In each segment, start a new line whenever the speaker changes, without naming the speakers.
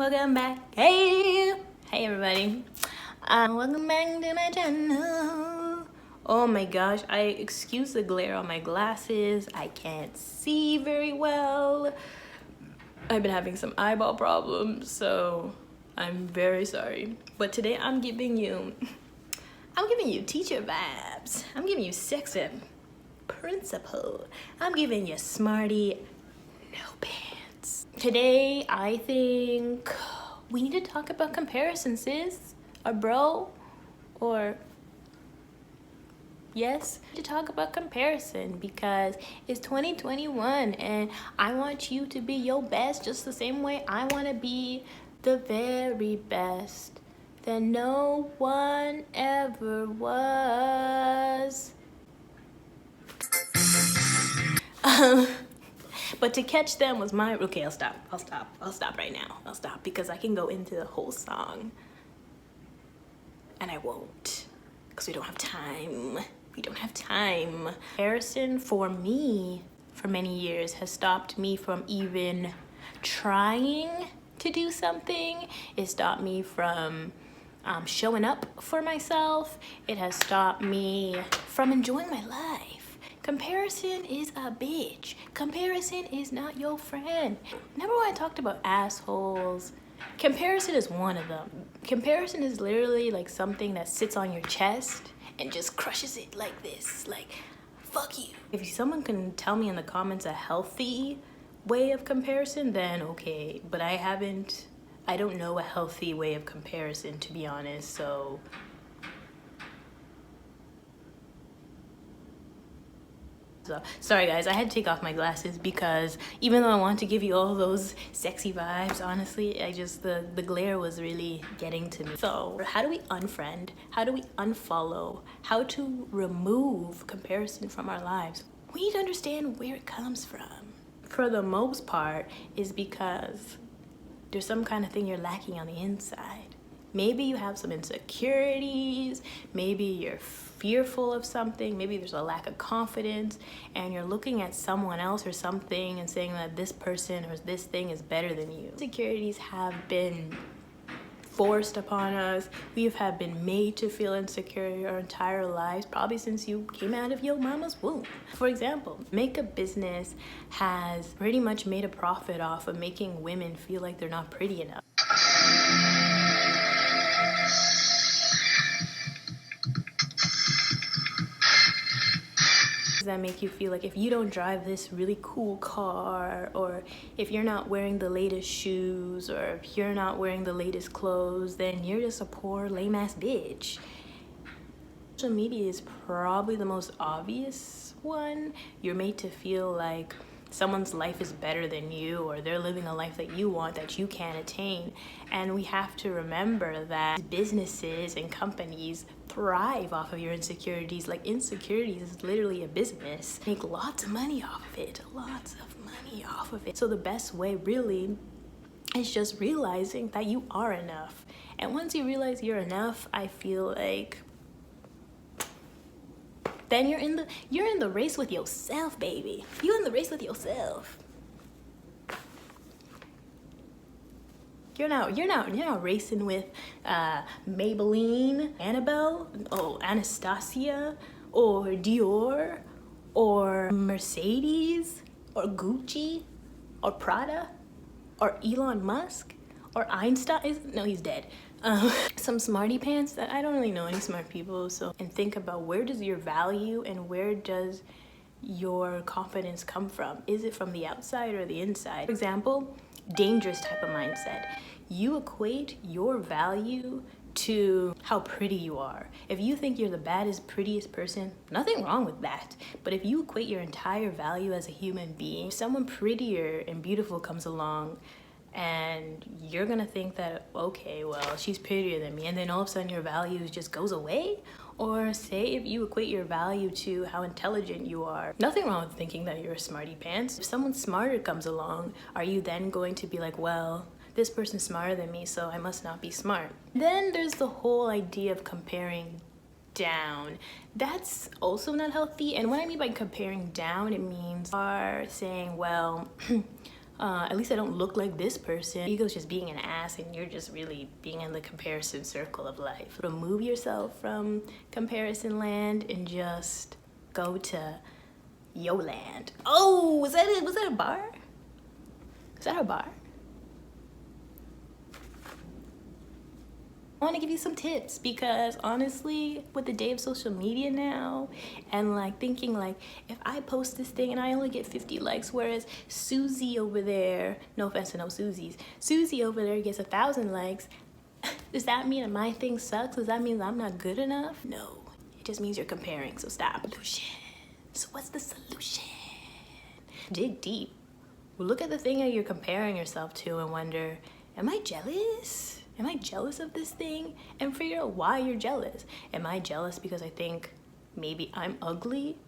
welcome back. Hey everybody. Welcome back to my channel. Oh my gosh, excuse the glare on my glasses. I can't see very well. I've been having some eyeball problems, so I'm very sorry. But today I'm giving you teacher vibes. I'm giving you sexy principal. I'm giving you smarty no pants. Today I think we need to talk about comparisons, sis, or bro, or yes, to talk about comparison because it's 2021 and I want you to be your best just the same way I want to be the very best that no one ever was. But to catch them was my, okay, I'll stop right now. I'll stop because I can go into the whole song and I won't because we don't have time. We don't have time. Comparison for me for many years has stopped me from even trying to do something. It stopped me from showing up for myself. It has stopped me from enjoying my life. Comparison is a bitch. Comparison is not your friend. Remember when I talked about assholes? Comparison is one of them. Comparison is literally like something that sits on your chest and just crushes it like this, like, fuck you. If someone can tell me in the comments a healthy way of comparison, then okay, but I don't know a healthy way of comparison, to be honest, so. Sorry guys, I had to take off my glasses because even though I want to give you all those sexy vibes, honestly, the glare was really getting to me. So how do we unfriend? How do we unfollow? How to remove comparison from our lives? We need to understand where it comes from. For the most part, is because there's some kind of thing you're lacking on the inside. Maybe you have some insecurities, maybe you're fearful of something, maybe there's a lack of confidence, and you're looking at someone else or something and saying that this person or this thing is better than you. Insecurities have been forced upon us. We have been made to feel insecure our entire lives, probably since you came out of your mama's womb. For example, makeup business has pretty much made a profit off of making women feel like they're not pretty enough. That make you feel like if you don't drive this really cool car, or if you're not wearing the latest shoes, or if you're not wearing the latest clothes, then you're just a poor lame ass bitch. Social media is probably the most obvious one. You're made to feel like someone's life is better than you, or they're living a life that you want that you can't attain. And we have to remember that businesses and companies thrive off of your insecurities. Like, insecurities is literally a business. Make lots of money off of it, lots of money off of it. So the best way really is just realizing that you are enough. And once you realize you're enough, I feel like then you're in the race with yourself, baby. You in the race with yourself. You're not racing with Maybelline, Annabelle, Anastasia, or Dior, or Mercedes, or Gucci, or Prada, or Elon Musk, or Einstein. No, he's dead. Some smarty pants that I don't really know any smart people, so, and think about where does your value and where does your confidence come from? Is it from the outside or the inside? For example, dangerous type of mindset. You equate your value to how pretty you are. If you think you're the baddest, prettiest person, nothing wrong with that. But if you equate your entire value as a human being, if someone prettier and beautiful comes along, and you're gonna think that, okay, well, she's prettier than me, and then all of a sudden your value just goes away. Or say if you equate your value to how intelligent you are, nothing wrong with thinking that you're a smarty pants. If someone smarter comes along, are you then going to be like, well, this person's smarter than me, so I must not be smart? Then there's the whole idea of comparing down. That's also not healthy. And what I mean by comparing down, it means are saying, well, At least I don't look like this person. Ego's just being an ass, and you're just really being in the comparison circle of life. Remove yourself from comparison land and just go to yo land. Oh, was that it? Was that a bar? Is that a bar? I want to give you some tips, because honestly, with the day of social media now, and like thinking like, if I post this thing and I only get 50 likes, whereas Susie over there, no offense to no Susies, Susie over there gets 1,000 likes, does that mean that my thing sucks? Does that mean that I'm not good enough? No, it just means you're comparing, so stop. Solution. So what's the solution? Dig deep. Look at the thing that you're comparing yourself to and wonder, am I jealous? Am I jealous of this thing? And figure out why you're jealous. Am I jealous because I think maybe I'm ugly?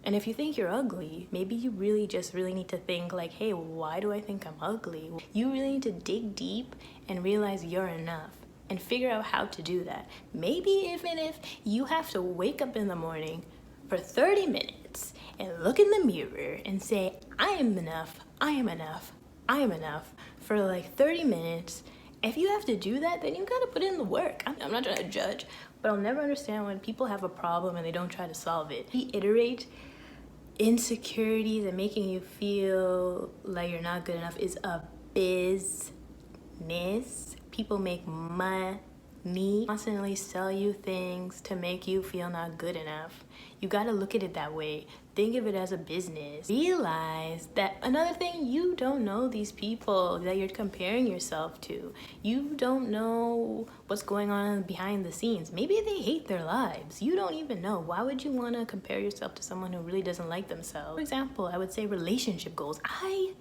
And if you think you're ugly, maybe you really need to think like, hey, why do I think I'm ugly? You really need to dig deep and realize you're enough and figure out how to do that. Maybe even if you have to wake up in the morning for 30 minutes and look in the mirror and say, I am enough, I am enough, I am enough for like 30 minutes. If you have to do that, then you gotta put in the work. I'm not trying to judge, but I'll never understand when people have a problem and they don't try to solve it. Reiterate insecurities and making you feel like you're not good enough is a business. People make money, constantly sell you things to make you feel not good enough. You gotta look at it that way. Think of it as a business. Realize that another thing, you don't know these people that you're comparing yourself to. You don't know what's going on behind the scenes. Maybe they hate their lives. You don't even know. Why would you want to compare yourself to someone who really doesn't like themselves? For example, I would say relationship goals. I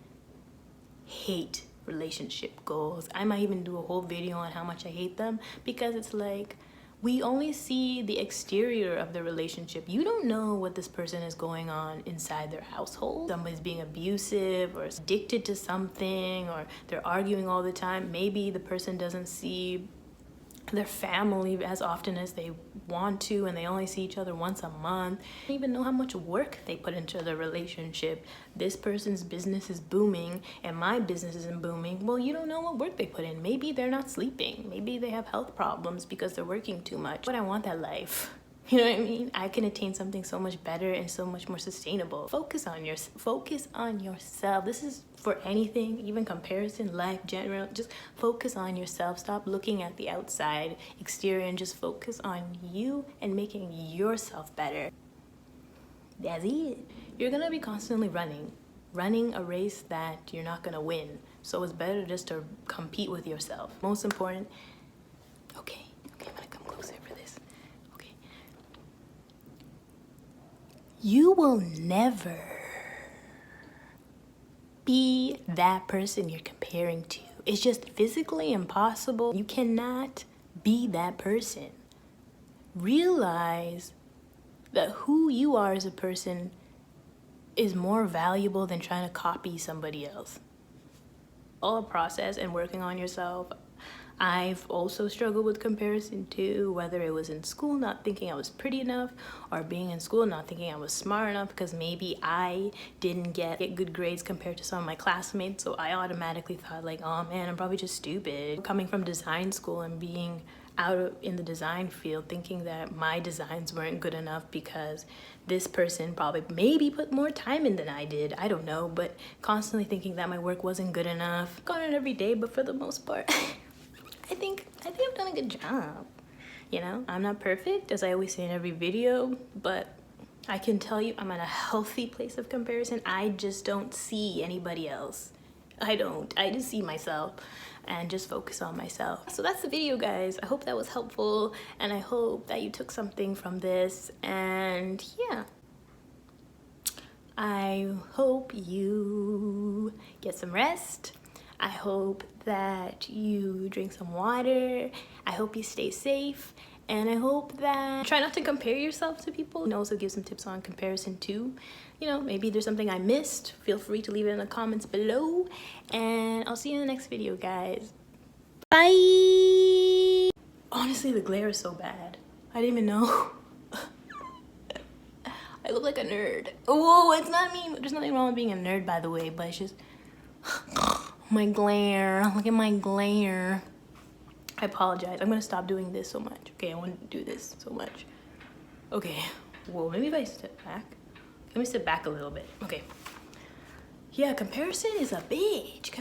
hate relationship goals. I might even do a whole video on how much I hate them, because it's like, we only see the exterior of the relationship. You don't know what this person is going on inside their household. Somebody's being abusive or addicted to something, or they're arguing all the time. Maybe the person doesn't see their family as often as they want to, and they only see each other once a month. You don't even know how much work they put into the relationship. This person's business is booming and my business isn't booming. Well, you don't know what work they put in. Maybe they're not sleeping. Maybe they have health problems because they're working too much. But I want that life. You know what I mean? I can attain something so much better and so much more sustainable. Focus on yourself. This is for anything, even comparison, life, general. Just focus on yourself. Stop looking at the outside exterior and just focus on you and making yourself better. That's it. You're gonna be constantly running a race that you're not gonna win. So it's better just to compete with yourself. Most important, okay, I'm gonna come closer for this. You will never be that person you're comparing to. It's just physically impossible. You cannot be that person. Realize that who you are as a person is more valuable than trying to copy somebody else. All a process and working on yourself. I've also struggled with comparison too, whether it was in school not thinking I was pretty enough, or being in school not thinking I was smart enough because maybe I didn't get good grades compared to some of my classmates, so I automatically thought like, oh man, I'm probably just stupid. Coming from design school and being out in the design field, thinking that my designs weren't good enough because this person probably maybe put more time in than I did. I don't know, but constantly thinking that my work wasn't good enough. Got it every day, but for the most part, I think I've done a good job. You know, I'm not perfect, as I always say in every video, but I can tell you I'm at a healthy place of comparison. I just don't see anybody else. I just see myself and just focus on myself. So that's the video, guys. I hope that was helpful, and I hope that you took something from this, and yeah. I hope you get some rest. I hope that you drink some water. I hope you stay safe. And I hope that try not to compare yourself to people. And also give some tips on comparison too. You know, maybe there's something I missed. Feel free to leave it in the comments below. And I'll see you in the next video, guys. Bye! Honestly, the glare is so bad. I didn't even know. I look like a nerd. Whoa, it's not me. There's nothing wrong with being a nerd, by the way, but it's just... My glare, look at my glare. I apologize. I'm gonna stop doing this so much. Okay, I want to do this so much. Okay, whoa, maybe if I step back. Let me step back a little bit. Okay. Yeah, comparison is a bitch.